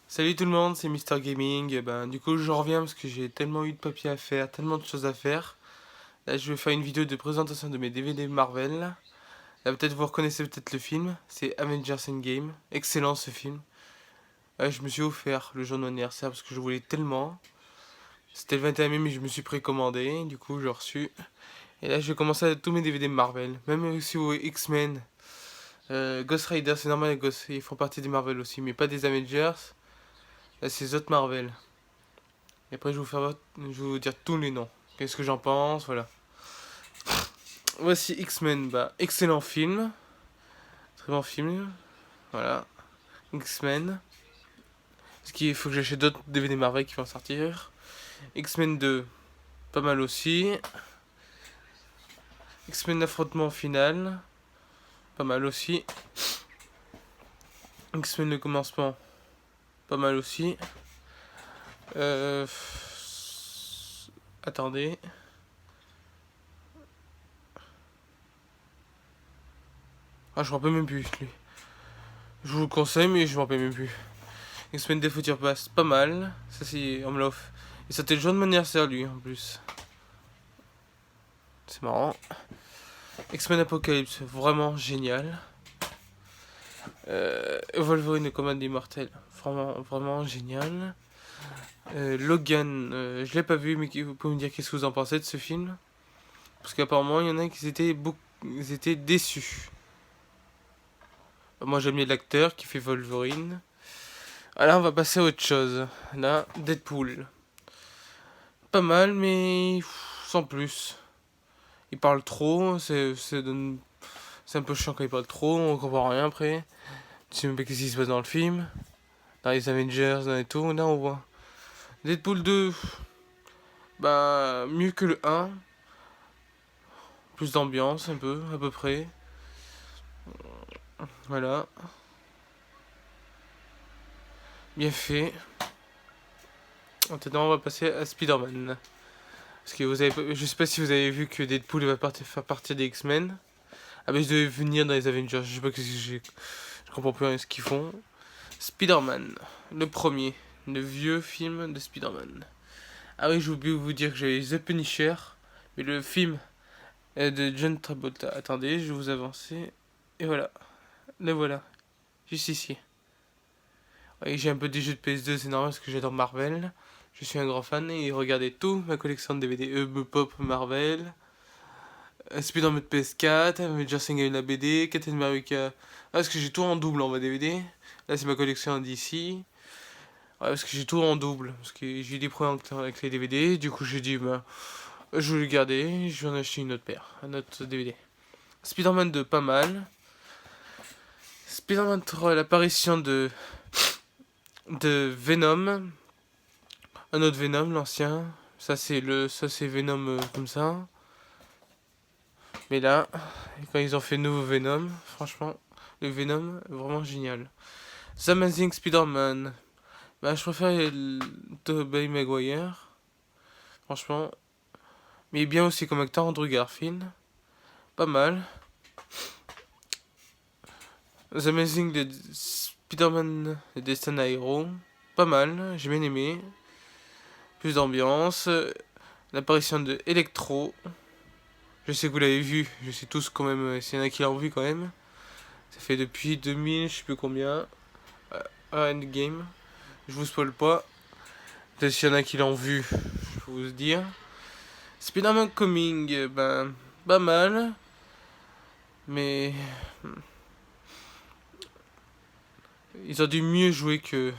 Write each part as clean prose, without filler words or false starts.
Salut tout le monde, c'est Mister Gaming. Du coup, je reviens parce que j'ai tellement eu de papier à faire, tellement de choses à faire. Là, je vais faire une vidéo de présentation de mes DVD Marvel. Là, peut-être vous reconnaissez peut-être le film. C'est Avengers Endgame. Excellent ce film. Je me suis offert le jour de mon anniversaire parce que je voulais tellement. C'était le 21 mai, mais je me suis précommandé. Du coup, j'ai reçu. Et là, je vais commencer à tous mes DVD Marvel. Même aussi aux X-Men. Ghost Rider, c'est normal, ils font partie des Marvel aussi, mais pas des Avengers. Là, c'est les autres Marvel. Et après, je vais vous dire tous les noms. Qu'est-ce que j'en pense, voilà. Voici X-Men, excellent film. Très bon film. Voilà. X-Men. Parce qu'il faut que j'achète d'autres DVD Marvel qui vont sortir. X-Men 2, pas mal aussi. X-Men affrontement final, pas mal aussi. X-Men le commencement, pas mal aussi. Euh... Attendez. Ah, je me rappelle même plus, lui. Je vous le conseille, mais je me rappelle même plus. X-Men des Futures Past, pas mal. Ça, c'est Omlauf. Et c'était le jour de mon anniversaire, lui, en plus. C'est marrant. X-Men Apocalypse, vraiment génial. Wolverine, le commande immortel, vraiment, vraiment génial. Logan, je l'ai pas vu, mais vous pouvez me dire qu'est-ce que vous en pensez de ce film? Parce qu'apparemment, il y en a qui ils étaient déçus. Moi, j'aime bien l'acteur qui fait Wolverine. Alors, on va passer à autre chose. Là, Deadpool. Pas mal, mais sans plus. Il parle trop, c'est un peu chiant quand il parle trop, on comprend rien après. Tu sais même pas qu'est-ce qui se passe dans le film. Dans les Avengers, dans et tout, là on voit. Deadpool 2, mieux que le 1. Plus d'ambiance, un peu, à peu près. Voilà. Bien fait. Maintenant, on va passer à Spider-Man. Parce que je sais pas si vous avez vu que Deadpool va faire partie des X-Men. Ah, mais je devais venir dans les Avengers, je sais pas qu'est-ce que j'ai. Je comprends plus rien ce qu'ils font. Spider-Man, le premier, le vieux film de Spider-Man. Ah oui, j'ai oublié de vous dire que j'avais The Punisher, mais le film de John Travolta. Attendez, je vais vous avancer. Et voilà, le voilà, juste ici. Oui, j'ai un peu des jeux de PS2, c'est normal parce que j'adore Marvel. Je suis un grand fan et regardez tout, ma collection de DVD, Pop Marvel, Spider-Man PS4, Avengers Endgame la BD, Captain America. Ah, parce que j'ai tout en double en mode DVD. Là, c'est ma collection d'ici. Ouais, parce que j'ai tout en double. Parce que j'ai eu des problèmes avec les DVD. Du coup, j'ai dit, je vais le garder. Je vais en acheter une autre paire. Un autre DVD. Spider-Man 2, pas mal. Spider-Man 3, l'apparition de Venom. Un autre Venom, l'ancien. Ça c'est Venom comme ça. Mais là, quand ils ont fait nouveau Venom, franchement, le Venom, vraiment génial. The Amazing Spider-Man. Je préfère Tobey Maguire. Franchement. Mais bien aussi comme acteur Andrew Garfield. Pas mal. The Amazing Spider-Man de Destin Hero. Pas mal, j'ai bien aimé. Plus d'ambiance. L'apparition de Electro. Je sais que vous l'avez vu, je sais tous quand même, s'il y en a qui l'ont vu quand même. Ça fait depuis 2000, je sais plus combien. Endgame. Je vous spoil pas. Peut-être s'il y en a qui l'ont vu, je peux vous dire. Spider-Man Coming, pas mal. Mais ils ont dû mieux jouer que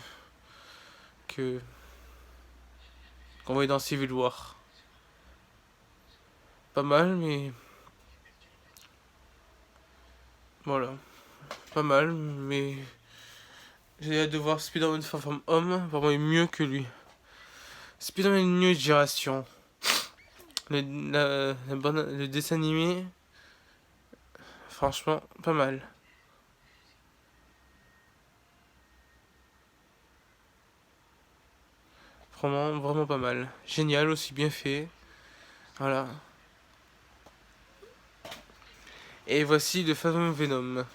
qu'on voyait dans Civil War. Pas mal, mais voilà. Pas mal, mais j'ai hâte de voir Spider-Man Far From Home. Vraiment, il est mieux que lui. Spider-Man New Génération. Le dessin animé, franchement, pas mal. Vraiment, vraiment pas mal. Génial, aussi bien fait. Voilà. Et voici le fameux Venom.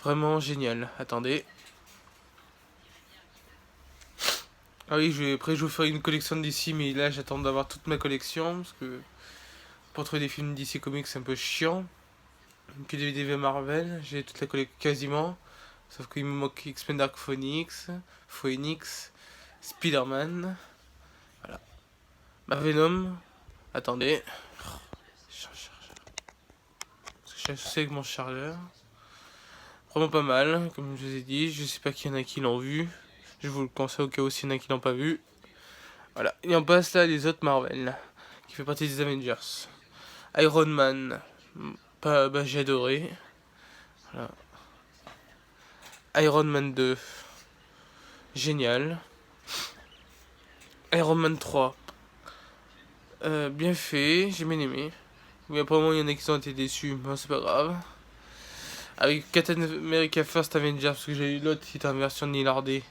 Vraiment génial. Attendez. Ah oui, après je vais faire une collection de DC, mais là j'attends d'avoir toute ma collection, parce que pour trouver des films DC Comics c'est un peu chiant. Que des DVD Marvel, j'ai toute la collection quasiment, sauf qu'il me manque X-Men Dark Phoenix, Spider-Man, voilà. Bah Venom, attendez, parce que je suis associé avec mon chargeur. Vraiment pas mal, comme je vous ai dit, je sais pas qu'il y en a qui l'ont vu, je vous le conseille au cas où s'il y en a qui l'ont pas vu. Voilà, et on passe là les autres Marvel, qui fait partie des Avengers. Iron Man, bah j'ai adoré. Voilà. Iron Man 2, génial. Iron Man 3, bien fait, j'ai bien aimé. Oui, apparemment il y en a qui ont été déçus, mais c'est pas grave. Avec Captain America First Avengers, parce que j'ai eu l'autre qui était en version Nilardé.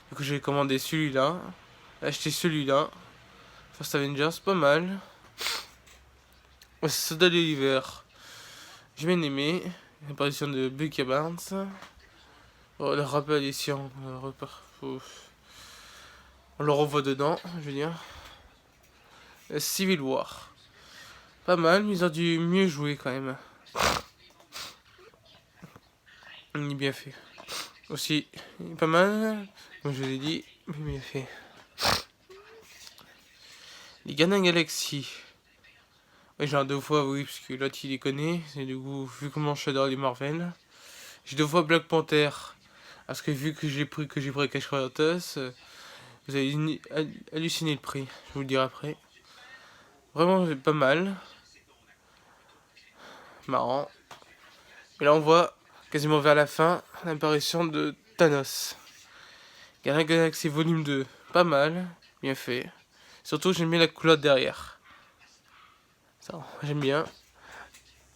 Du coup j'ai commandé celui-là. Acheté celui-là. First Avengers, pas mal. Soldat de l'hiver, j'ai bien aimé. L'apparition de Bucky Barnes. Oh, le rappel ici, on le revoit dedans, je veux dire. Civil War. Pas mal, mais ils ont dû mieux jouer quand même. Il est bien fait. Aussi, il est pas mal, comme je vous ai dit, mais bien fait. Les Gardiens Galaxy. Ouais, j'ai un deux fois, oui, parce que l'autre il les connaît. Et du coup, vu comment je suis dans les Marvel. J'ai deux fois Black Panther. Parce que vu que j'ai pris Cash Kratos, vous avez halluciné le prix. Je vous le dirai après. Vraiment pas mal. Marrant. Et là on voit quasiment vers la fin l'apparition de Thanos. Gardiens Galaxy volume 2. Pas mal. Bien fait. Surtout j'aime bien la couleur derrière. Ça, j'aime bien.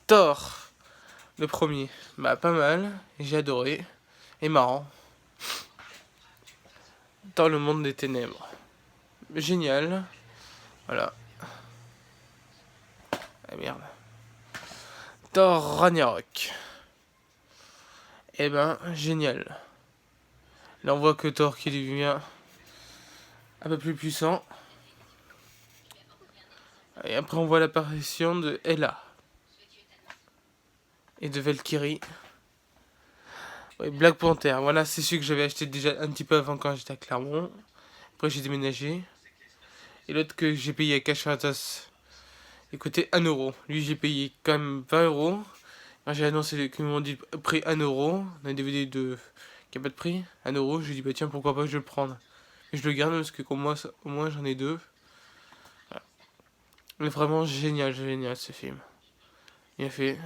Thor. Le premier. Bah pas mal. J'ai adoré. Et marrant. Thor le monde des ténèbres. Génial. Voilà. Ah merde. Thor Ragnarok. Eh ben, génial. Là, on voit que Thor qui devient un peu plus puissant. Et après, on voit l'apparition de Hela. Et de Valkyrie. Oui, Black Panther. Voilà, c'est celui que j'avais acheté déjà un petit peu avant quand j'étais à Clermont. Après, j'ai déménagé. Et l'autre que j'ai payé à Cash il coûtait 1€. Lui, j'ai payé quand même 20€. Quand j'ai annoncé qu'ils m'ont dit prix 1€, on a un DVD qui a pas de prix, 1€, j'ai dit bah tiens pourquoi pas je vais le prendre. Et je le garde parce que comme moi, au moins j'en ai deux. Voilà. Mais vraiment génial, génial ce film. Bien fait.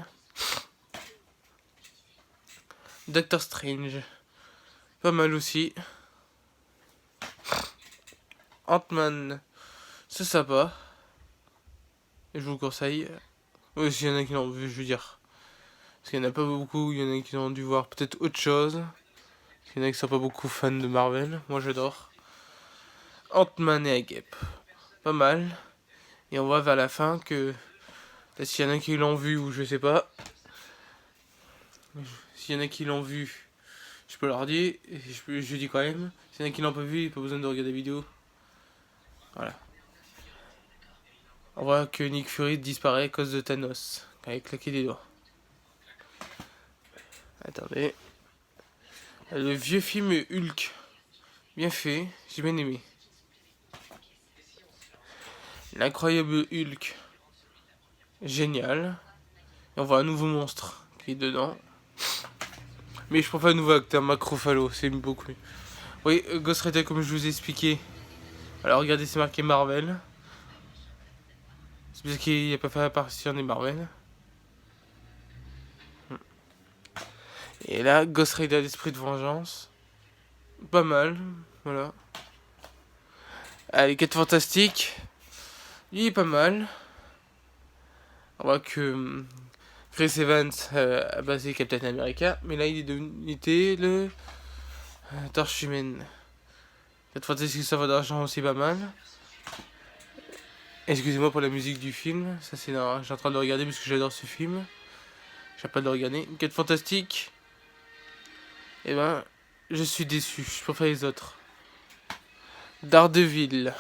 Doctor Strange. Pas mal aussi. Ant-Man. C'est sympa. Et je vous le conseille. Oui, s'il y en a qui l'ont vu, je veux dire. Parce qu'il n'y en a pas beaucoup, il y en a qui ont dû voir peut-être autre chose. Il y en a qui sont pas beaucoup fans de Marvel. Moi j'adore. Ant-Man et Aguep. Pas mal. Et on voit vers la fin que peut-être s'il y en a qui l'ont vu ou je sais pas. S'il y en a qui l'ont vu, je peux leur dire. Et je dis quand même. S'il y en a qui l'ont pas vu, il n'y a pas besoin de regarder la vidéo. Voilà. On voit que Nick Fury disparaît à cause de Thanos. Quand il a claqué des doigts. Attendez. Le vieux film Hulk. Bien fait. J'ai bien aimé. L'incroyable Hulk. Génial. Et on voit un nouveau monstre qui est dedans. Mais je préfère un nouveau acteur, Mark Ruffalo, c'est beaucoup mieux. Oui, Ghost Rider, comme je vous ai expliqué. Alors regardez, c'est marqué Marvel. C'est parce qu'il n'y a pas fait apparition des Marvel. Et là, Ghost Rider d'Esprit de Vengeance. Pas mal, voilà. Allez, 4 Fantastiques. Il est pas mal. On voit que Chris Evans a basé Captain America. Mais là, il était le Torche Humaine. 4 Fantastiques, ça va d'argent aussi pas mal. Excusez-moi pour la musique du film, ça c'est je suis en train de le regarder parce que j'adore ce film. J'ai pas de le regarder. 4 Fantastiques. Et ben, je suis déçu, je préfère les autres. Daredevil.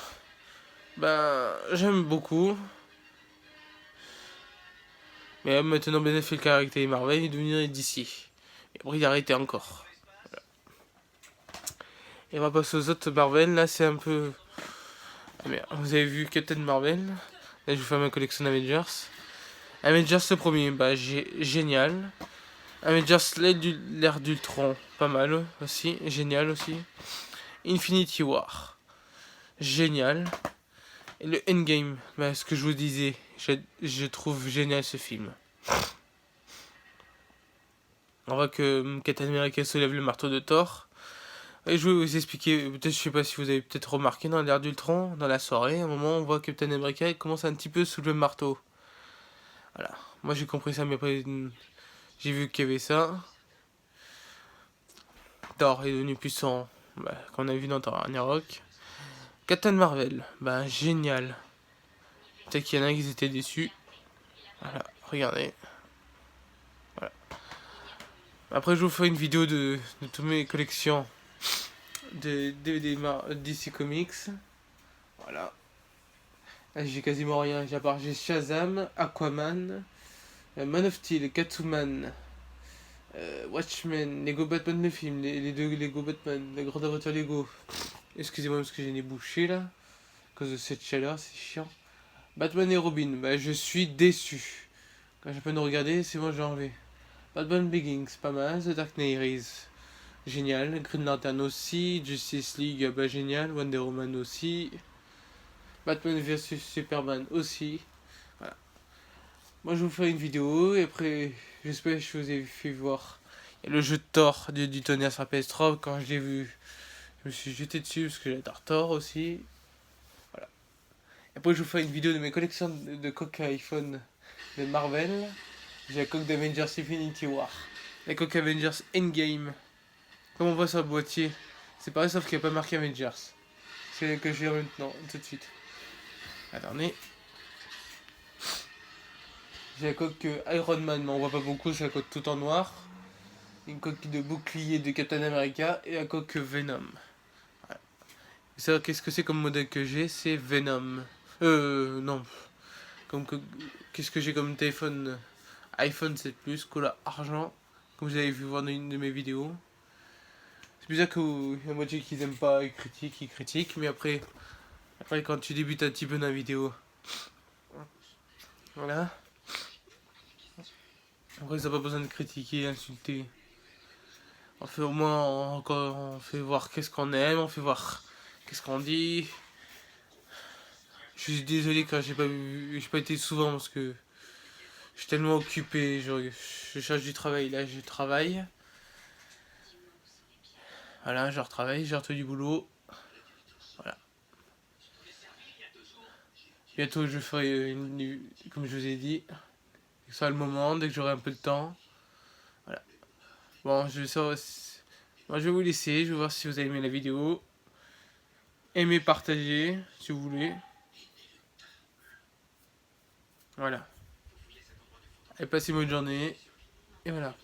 J'aime beaucoup. Mais maintenant, Ben Affleck a arrêté Marvel, il est devenu d'ici. Et après, il a arrêté encore. Voilà. Et on va passer aux autres Marvel. Là, c'est un peu... Ah merde, vous avez vu Captain Marvel. Là, je vous fais ma collection d'Avengers. Avengers le premier, génial. Avengers l'ère d'Ultron, pas mal aussi, génial aussi. Infinity War, génial. Et le Endgame, ce que je vous disais, je trouve génial ce film. On voit que Captain America soulève le marteau de Thor. Et je vais vous expliquer, peut-être, je sais pas si vous avez peut-être remarqué dans l'ère d'Ultron, dans la soirée, à un moment on voit Captain America il commence un petit peu sous le marteau. Voilà, moi j'ai compris ça, mais après j'ai vu qu'il y avait ça. Thor est devenu puissant, qu'on a vu dans Thor Ragnarok. Captain Marvel, génial. Peut-être qu'il y en a qui étaient déçus. Voilà, regardez. Voilà. Après, je vous ferai une vidéo de toutes mes collections de DVD DC Comics. Voilà. Là, j'ai quasiment rien. J'ai Shazam, Aquaman, Man of Steel, Catwoman, Watchmen, Lego Batman le film, les deux Lego Batman, la grande aventure Lego. Excusez-moi parce que j'ai les bouchées là. À cause de cette chaleur, c'est chiant. Batman et Robin, je suis déçu. Quand j'ai peine de regarder, c'est bon, j'ai enlevé. Batman Begins, pas mal. The Dark Knight Rises, génial. Green Lantern aussi. Justice League, génial. Wonder Woman aussi. Batman vs Superman aussi. Voilà. Moi, je vous ferai une vidéo et après, j'espère que je vous ai fait voir. Il y a le jeu de Thor du tonnerre sur PS3. Quand je l'ai vu, je me suis jeté dessus parce que j'adore Thor aussi. Voilà. Et après, je vous ferai une vidéo de mes collections de coques iPhone de Marvel. J'ai la coque d'Avengers Infinity War. La coque Avengers Endgame. Comme on voit sur le boîtier. C'est pareil sauf qu'il n'y a pas marqué Avengers. C'est que je vais maintenant, tout de suite. Attendez. J'ai la coque Iron Man, mais on voit pas beaucoup, c'est la coque tout en noir. Une coque de bouclier de Captain America et la coque Venom. Voilà. Vous savez qu'est-ce que c'est comme modèle que j'ai? C'est Venom. Non. Qu'est-ce que j'ai comme téléphone? iPhone 7 Plus, couleur argent. Comme vous avez vu voir dans une de mes vidéos. C'est bizarre qu'il y a moitié qui n'aiment pas, ils critiquent, mais après quand tu débutes un petit peu dans la vidéo, voilà. Après, ça n'a pas besoin de critiquer, insulter. On fait au moins, on fait voir qu'est-ce qu'on aime, on fait voir qu'est-ce qu'on dit. Je suis désolé quand j'ai pas été souvent parce que je suis tellement occupé, je cherche du travail, là je travaille. Voilà, je retravaille, j'ai retrouvé du boulot. Voilà. Bientôt je ferai comme je vous ai dit. Dès que ce sera le moment, dès que j'aurai un peu de temps. Voilà. Bon, je vais vous laisser, je vais voir si vous avez aimé la vidéo. Aimez, partagez, si vous voulez. Voilà. Allez, passez une bonne journée. Et voilà.